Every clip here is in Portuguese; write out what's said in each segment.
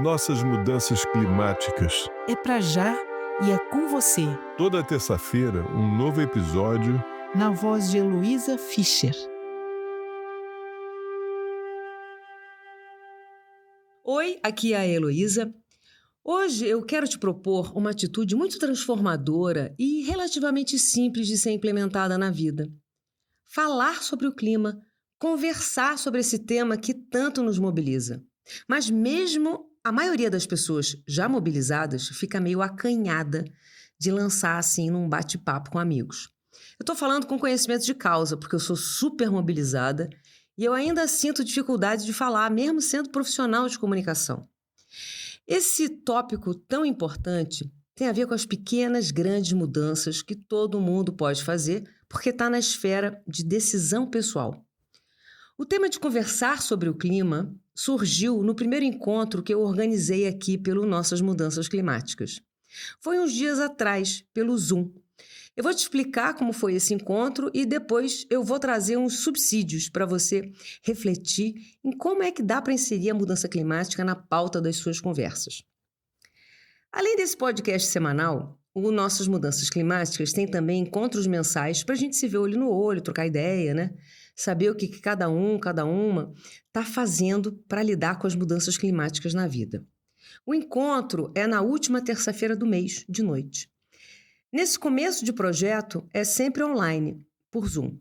Nossas mudanças climáticas. É pra já e é com você. Toda terça-feira, um novo episódio. Na voz de Heloísa Fischer. Oi, aqui é a Heloísa. Hoje eu quero te propor uma atitude muito transformadora e relativamente simples de ser implementada na vida. Falar sobre o clima, conversar sobre esse tema que tanto nos mobiliza. Mas mesmo a maioria das pessoas já mobilizadas fica meio acanhada de lançar assim num bate-papo com amigos. Eu estou falando com conhecimento de causa, porque eu sou super mobilizada e eu ainda sinto dificuldade de falar, mesmo sendo profissional de comunicação. Esse tópico tão importante tem a ver com as pequenas, grandes mudanças que todo mundo pode fazer, porque está na esfera de decisão pessoal. O tema de conversar sobre o clima surgiu no primeiro encontro que eu organizei aqui pelo Nossas Mudanças Climáticas. Foi uns dias atrás, pelo Zoom. Eu vou te explicar como foi esse encontro e depois eu vou trazer uns subsídios para você refletir em como é que dá para inserir a mudança climática na pauta das suas conversas. Além desse podcast semanal, o Nossas Mudanças Climáticas tem também encontros mensais para a gente se ver olho no olho, trocar ideia, né? Saber o que cada um, cada uma está fazendo para lidar com as mudanças climáticas na vida. O encontro é na última terça-feira do mês, de noite. Nesse começo de projeto, é sempre online, por Zoom.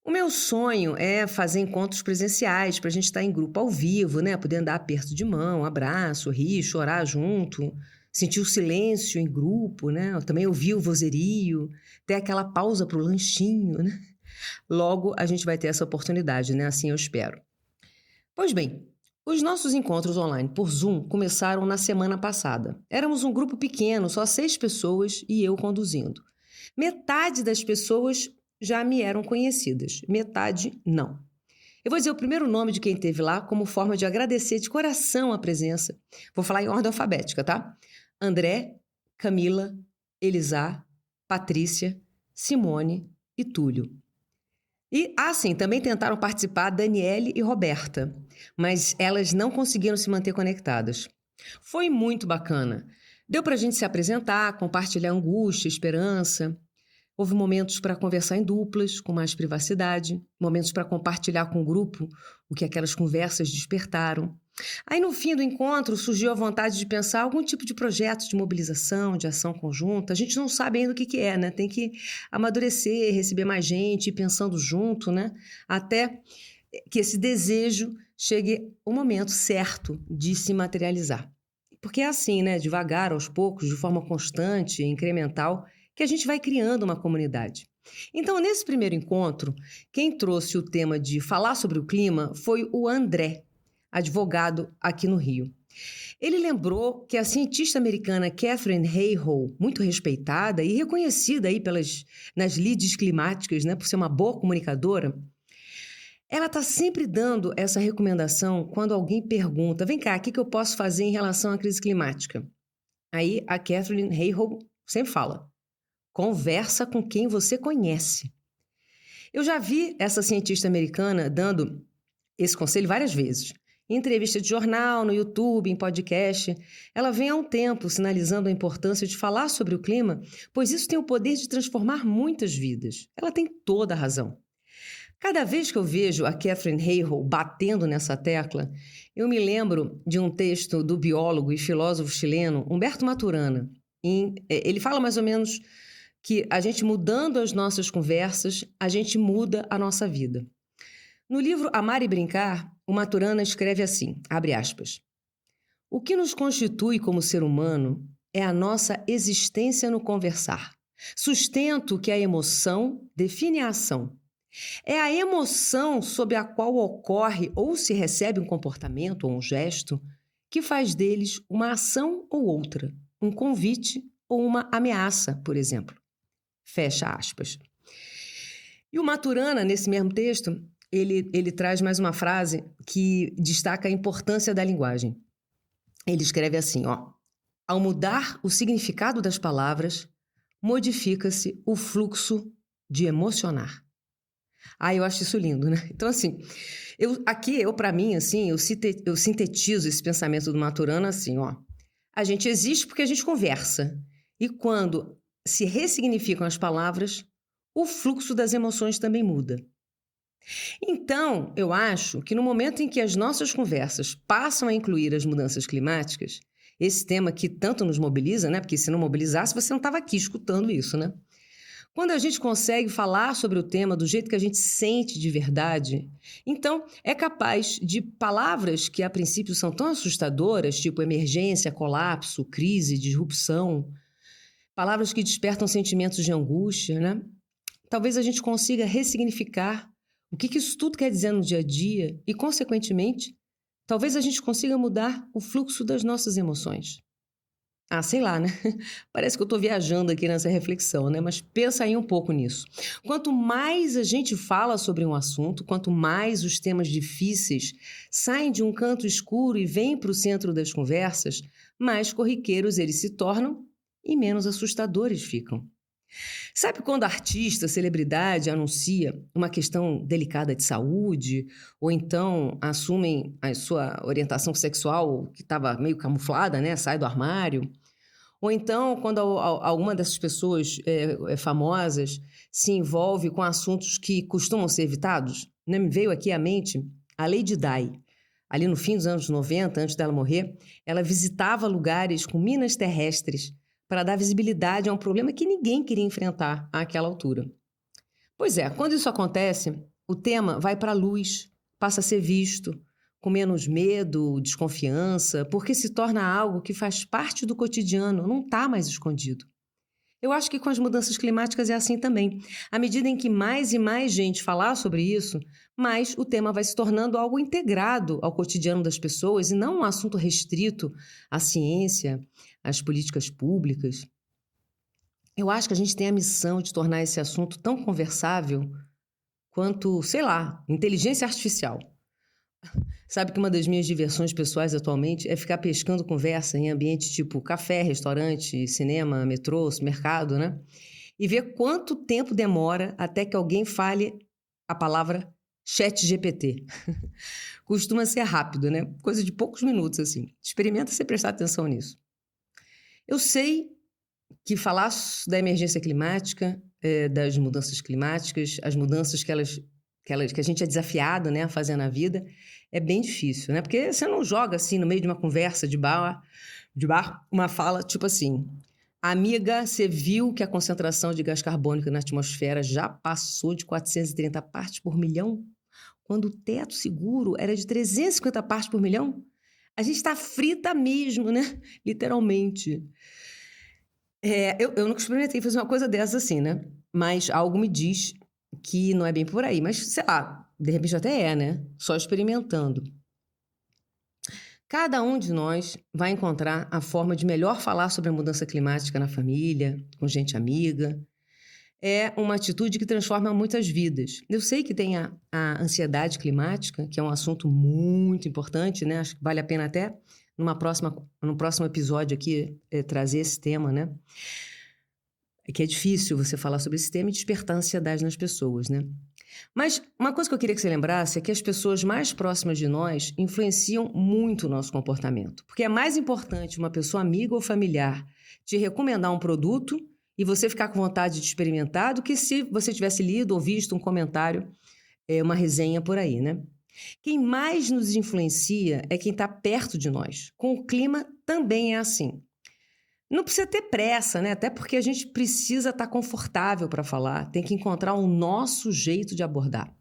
O meu sonho é fazer encontros presenciais, para a gente estar em grupo ao vivo, né? Poder dar aperto de mão, abraço, rir, chorar junto, sentir o silêncio em grupo, né? Também ouvir o vozerio, ter aquela pausa para o lanchinho, né? Logo, a gente vai ter essa oportunidade, né? Assim eu espero. Pois bem, os nossos encontros online por Zoom começaram na semana passada. Éramos um grupo pequeno, só 6 pessoas e eu conduzindo. Metade das pessoas já me eram conhecidas, metade não. Eu vou dizer o primeiro nome de quem esteve lá como forma de agradecer de coração a presença. Vou falar em ordem alfabética, tá? André, Camila, Elisá, Patrícia, Simone e Túlio. E, sim, também tentaram participar Daniele e Roberta, mas elas não conseguiram se manter conectadas. Foi muito bacana. Deu para a gente se apresentar, compartilhar angústia, esperança. Houve momentos para conversar em duplas, com mais privacidade, momentos para compartilhar com o grupo o que aquelas conversas despertaram. Aí, no fim do encontro, surgiu a vontade de pensar algum tipo de projeto de mobilização, de ação conjunta. A gente não sabe ainda o que é, né? Tem que amadurecer, receber mais gente, ir pensando junto, né? Até que esse desejo chegue o momento certo de se materializar. Porque é assim, né? Devagar, aos poucos, de forma constante, incremental, que a gente vai criando uma comunidade. Então, nesse primeiro encontro, quem trouxe o tema de falar sobre o clima foi o André, advogado aqui no Rio. Ele lembrou que a cientista americana Katherine Hayhoe, muito respeitada e reconhecida aí nas lides climáticas, né, por ser uma boa comunicadora, ela está sempre dando essa recomendação quando alguém pergunta: vem cá, o que eu posso fazer em relação à crise climática? Aí a Katherine Hayhoe sempre fala: conversa com quem você conhece. Eu já vi essa cientista americana dando esse conselho várias vezes. Em entrevista de jornal, no YouTube, em podcast. Ela vem há um tempo sinalizando a importância de falar sobre o clima, pois isso tem o poder de transformar muitas vidas. Ela tem toda a razão. Cada vez que eu vejo a Katherine Hayhoe batendo nessa tecla, eu me lembro de um texto do biólogo e filósofo chileno Humberto Maturana. Ele fala mais ou menos que a gente mudando as nossas conversas, a gente muda a nossa vida. No livro Amar e Brincar, o Maturana escreve assim, abre aspas: o que nos constitui como ser humano é a nossa existência no conversar. Sustento que a emoção define a ação. É a emoção sob a qual ocorre ou se recebe um comportamento ou um gesto que faz deles uma ação ou outra, um convite ou uma ameaça, por exemplo. Fecha aspas. E o Maturana, nesse mesmo texto, ele traz mais uma frase que destaca a importância da linguagem. Ele escreve assim, ao mudar o significado das palavras, modifica-se o fluxo de emocionar. Eu acho isso lindo, né? Então, assim, para mim, assim, eu sintetizo esse pensamento do Maturana assim, ó. A gente existe porque a gente conversa. E quando se ressignificam as palavras, o fluxo das emoções também muda. Então, eu acho que no momento em que as nossas conversas passam a incluir as mudanças climáticas, esse tema que tanto nos mobiliza, né? Porque se não mobilizasse, você não estava aqui escutando isso, né? Quando a gente consegue falar sobre o tema do jeito que a gente sente de verdade, então é capaz de palavras que a princípio são tão assustadoras, tipo emergência, colapso, crise, disrupção, palavras que despertam sentimentos de angústia, né? Talvez a gente consiga ressignificar o que isso tudo quer dizer no dia a dia e, consequentemente, talvez a gente consiga mudar o fluxo das nossas emoções. Sei lá, né? Parece que eu estou viajando aqui nessa reflexão, né? Mas pensa aí um pouco nisso. Quanto mais a gente fala sobre um assunto, quanto mais os temas difíceis saem de um canto escuro e vêm para o centro das conversas, mais corriqueiros eles se tornam e menos assustadores ficam. Sabe quando artista, celebridade anuncia uma questão delicada de saúde, ou então assumem a sua orientação sexual que estava meio camuflada, né? Sai do armário? Ou então, quando alguma dessas pessoas famosas se envolve com assuntos que costumam ser evitados, né? Me veio aqui à mente a Lady Di. Ali no fim dos anos 90, antes dela morrer, ela visitava lugares com minas terrestres para dar visibilidade a um problema que ninguém queria enfrentar àquela altura. Pois é, quando isso acontece, o tema vai para a luz, passa a ser visto, com menos medo, desconfiança, porque se torna algo que faz parte do cotidiano, não está mais escondido. Eu acho que com as mudanças climáticas é assim também. À medida em que mais e mais gente falar sobre isso, mais o tema vai se tornando algo integrado ao cotidiano das pessoas e não um assunto restrito à ciência, às políticas públicas. Eu acho que a gente tem a missão de tornar esse assunto tão conversável quanto, sei lá, inteligência artificial. Sabe que uma das minhas diversões pessoais atualmente é ficar pescando conversa em ambiente tipo café, restaurante, cinema, metrô, mercado, né? E ver quanto tempo demora até que alguém fale a palavra ChatGPT. Costuma ser rápido, né? Coisa de poucos minutos, assim. Experimenta você prestar atenção nisso. Eu sei que falar da emergência climática, das mudanças climáticas, as mudanças que a gente é desafiado, né, a fazer na vida, é bem difícil, né? Porque você não joga assim no meio de uma conversa de bar, uma fala tipo assim: amiga, você viu que a concentração de gás carbônico na atmosfera já passou de 430 partes por milhão? Quando o teto seguro era de 350 partes por milhão? A gente está frita mesmo, né? Literalmente. Eu nunca experimentei fazer uma coisa dessa assim, né? Mas algo me diz que não é bem por aí. Mas, sei lá, de repente até né? Só experimentando. Cada um de nós vai encontrar a forma de melhor falar sobre a mudança climática na família, com gente amiga. É uma atitude que transforma muitas vidas. Eu sei que tem a ansiedade climática, que é um assunto muito importante, né? Acho que vale a pena até no próximo episódio aqui trazer esse tema, né? Que é difícil você falar sobre esse tema e despertar ansiedade nas pessoas, né? Mas uma coisa que eu queria que você lembrasse é que as pessoas mais próximas de nós influenciam muito o nosso comportamento. Porque é mais importante uma pessoa amiga ou familiar te recomendar um produto e você ficar com vontade de experimentar do que se você tivesse lido ou visto um comentário, uma resenha por aí, né? Quem mais nos influencia é quem está perto de nós. Com o clima também é assim. Não precisa ter pressa, né? Até porque a gente precisa estar confortável para falar, tem que encontrar o nosso jeito de abordar.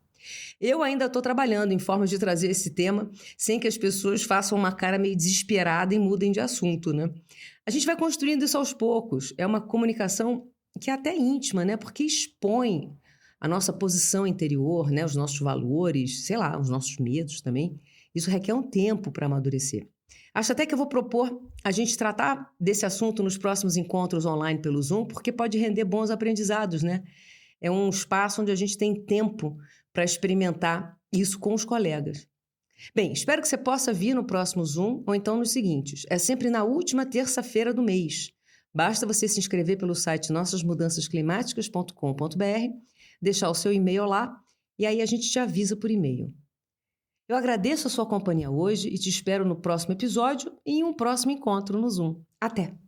Eu ainda estou trabalhando em formas de trazer esse tema sem que as pessoas façam uma cara meio desesperada e mudem de assunto, né? A gente vai construindo isso aos poucos. É uma comunicação que é até íntima, né? Porque expõe a nossa posição interior, né? Os nossos valores, sei lá, os nossos medos também. Isso requer um tempo para amadurecer. Acho até que eu vou propor a gente tratar desse assunto nos próximos encontros online pelo Zoom, porque pode render bons aprendizados, né? É um espaço onde a gente tem tempo para experimentar isso com os colegas. Bem, espero que você possa vir no próximo Zoom ou então nos seguintes. É sempre na última terça-feira do mês. Basta você se inscrever pelo site nossasmudançasclimáticas.com.br, deixar o seu e-mail lá e aí a gente te avisa por e-mail. Eu agradeço a sua companhia hoje e te espero no próximo episódio e em um próximo encontro no Zoom. Até!